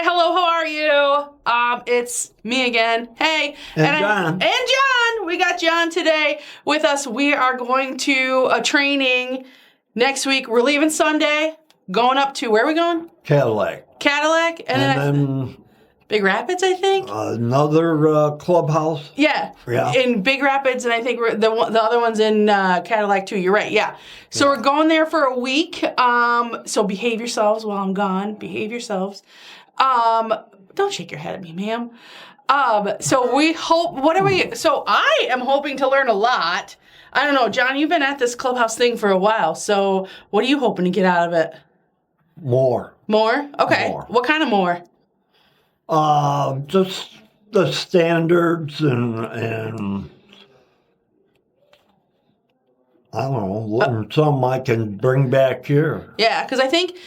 hello, how are you? It's me again. Hey. And John. And John. We got John today with us. We are going to a training next week. We're leaving Sunday, going up to, where are we going? Cadillac. And then Big Rapids, I think? Another clubhouse. Yeah. In Big Rapids, and I think the other one's in Cadillac too. You're right, yeah. So we're going there for a week. So behave yourselves while I'm gone. Behave yourselves. Don't shake your head at me, ma'am. So we hope, so I am hoping to learn a lot. I don't know, John, you've been at this clubhouse thing for a while, so what are you hoping to get out of it? More. More? Okay. More. What kind of more? Just the standards and I don't know, learn something I can bring back here. Yeah, because I think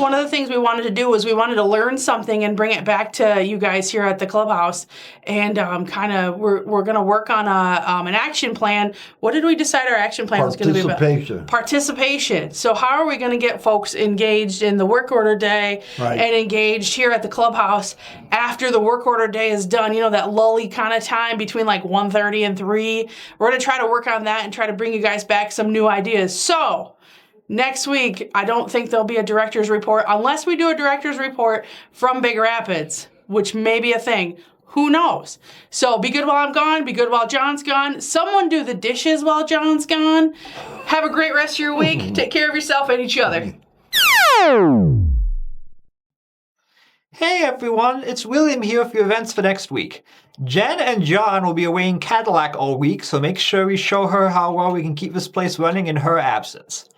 one of the things we wanted to do was we wanted to learn something and bring it back to you guys here at the clubhouse, and kind of we're going to work on an action plan. What did we decide our action plan was going to be about? Participation. So how are we going to get folks engaged in the work order day and engaged here at the clubhouse after the work order day is done? You know, that lully kind of time between like 1:30 and 3. We're going to try to work on that and try to bring you guys back some new ideas. So next week, I don't think there'll be a director's report unless we do a director's report from Big Rapids, which may be a thing. Who knows? So be good while I'm gone. Be good while John's gone. Someone do the dishes while John's gone. Have a great rest of your week. Take care of yourself and each other. Hey everyone, it's William here for your events for next week. Jen and John will be away in Cadillac all week, so make sure we show her how well we can keep this place running in her absence.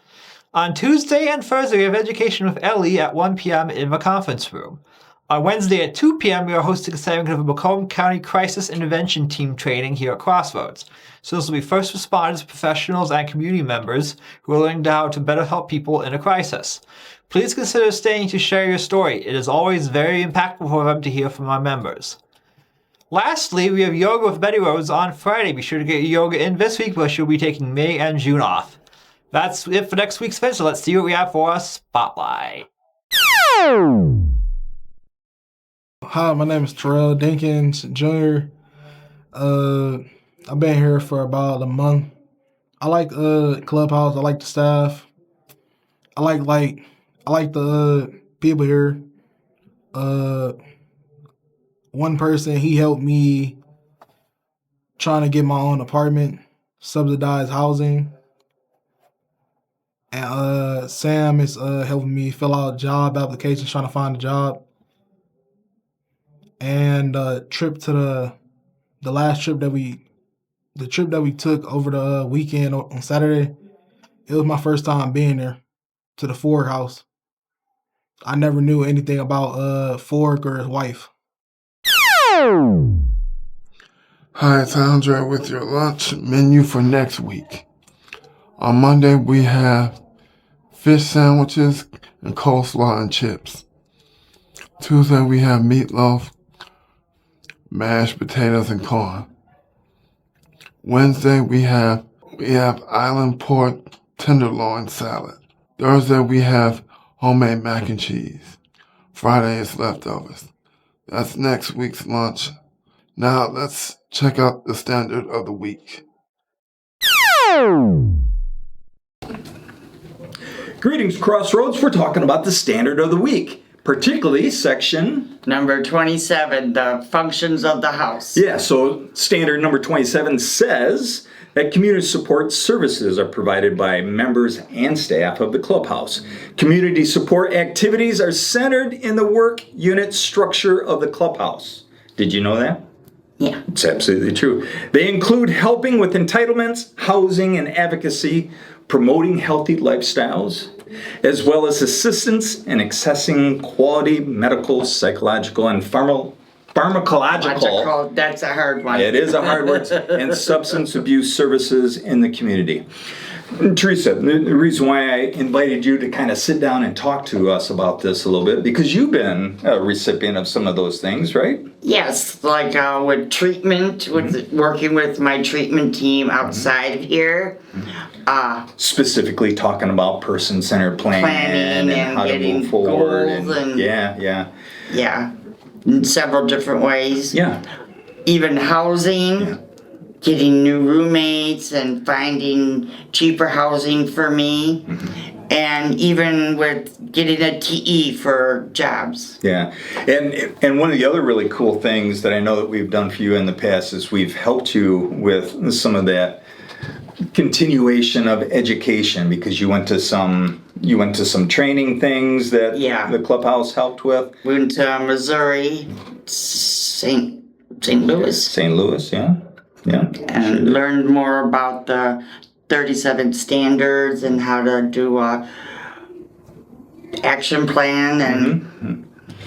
On Tuesday and Thursday, we have education with Ellie at 1 p.m. in the conference room. On Wednesday at 2 p.m., we are hosting a segment of the Macomb County Crisis Intervention Team training here at Crossroads. So this will be first responders, professionals, and community members who are learning how to better help people in a crisis. Please consider staying to share your story. It is always very impactful for them to hear from our members. Lastly, we have yoga with Betty Rose on Friday. Be sure to get your yoga in this week, but she'll be taking May and June off. That's it for next week's event, so let's see what we have for us. Spotlight. Hi, my name is Terrell Dinkins Jr. I've been here for about a month. I like Clubhouse. I like the staff. I like the people here. One person, he helped me trying to get my own apartment, subsidized housing. And Sam is helping me fill out job applications, trying to find a job. And trip to the trip that we took over the weekend on Saturday, it was my first time being there, to the Ford house. I never knew anything about Ford or his wife. Hi, it's Andre with your lunch menu for next week. On Monday, we have fish sandwiches and coleslaw and chips. Tuesday, we have meatloaf, mashed potatoes, and corn. Wednesday, we have island pork tenderloin salad. Thursday, we have homemade mac and cheese. Friday is leftovers. That's next week's lunch. Now let's check out the standard of the week. Greetings, Crossroads. We're talking about the standard of the week, particularly section number 27, the functions of the house. Yeah, so standard number 27 says that community support services are provided by members and staff of the clubhouse. Community support activities are centered in the work unit structure of the clubhouse. Did you know that? Yeah. It's absolutely true. They include helping with entitlements, housing, and advocacy, promoting healthy lifestyles, as well as assistance in accessing quality medical, psychological, and pharmacological. That's a hard one. It is a hard word. And substance abuse services in the community. Teresa, the reason why I invited you to kind of sit down and talk to us about this a little bit, because you've been a recipient of some of those things, right? Yes, like with treatment, with working with my treatment team outside of here. Specifically talking about person-centered planning and how to move forward. Goals and yeah. Yeah, in several different ways. Yeah. Even housing, getting new roommates and finding cheaper housing for me. And even with getting a TE for jobs. Yeah, and one of the other really cool things that I know that we've done for you in the past is we've helped you with some of that continuation of education, because you went to some training things that the clubhouse helped with. We went to Missouri, St. Louis. St. Louis, yeah. And learned more about the 37 standards and how to do a action plan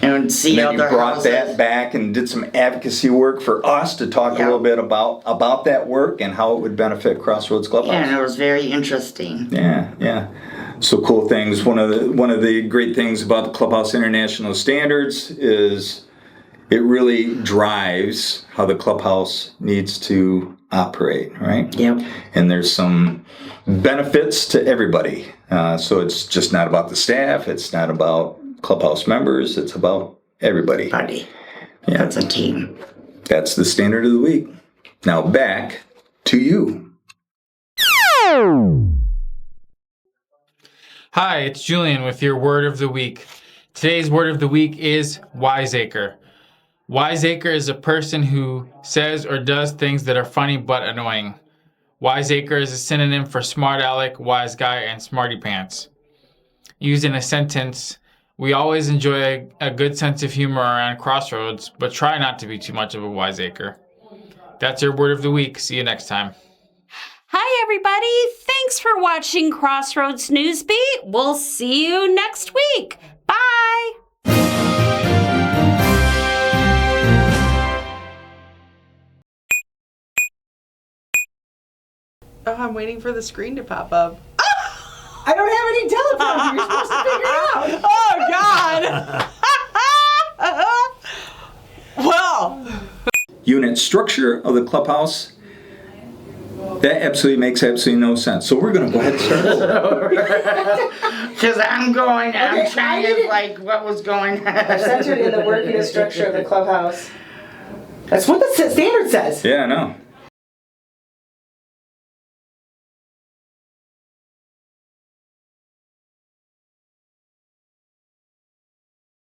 and see and then other you brought houses. that back and did some advocacy work for us to talk a little bit about that work and how it would benefit Crossroads Clubhouse. Yeah, and it was very interesting. Yeah. So cool things. One of the great things about the Clubhouse International Standards is it really drives how the clubhouse needs to operate, right? Yep. And there's some benefits to everybody. So it's just not about the staff. It's not about clubhouse members. It's about everybody. Buddy. Yeah. That's a team. That's the standard of the week. Now back to you. Hi, it's Julian with your word of the week. Today's word of the week is wiseacre. Wiseacre is a person who says or does things that are funny but annoying. Wiseacre is a synonym for smart aleck, wise guy, and smarty pants. Used in a sentence, we always enjoy a good sense of humor around Crossroads, but try not to be too much of a wiseacre. That's your word of the week. See you next time. Hi, everybody. Thanks for watching Crossroads Newsbeat. We'll see you next week. Bye. Oh, I'm waiting for the screen to pop up. I don't have any teleprompter. You're supposed to figure it out. Oh, God. Well. Unit structure of the clubhouse. That absolutely makes no sense. So we're going to go ahead and start over. Because I'm trying to like what was going on. I've centered in the working structure of the clubhouse. That's what the standard says. Yeah, I know.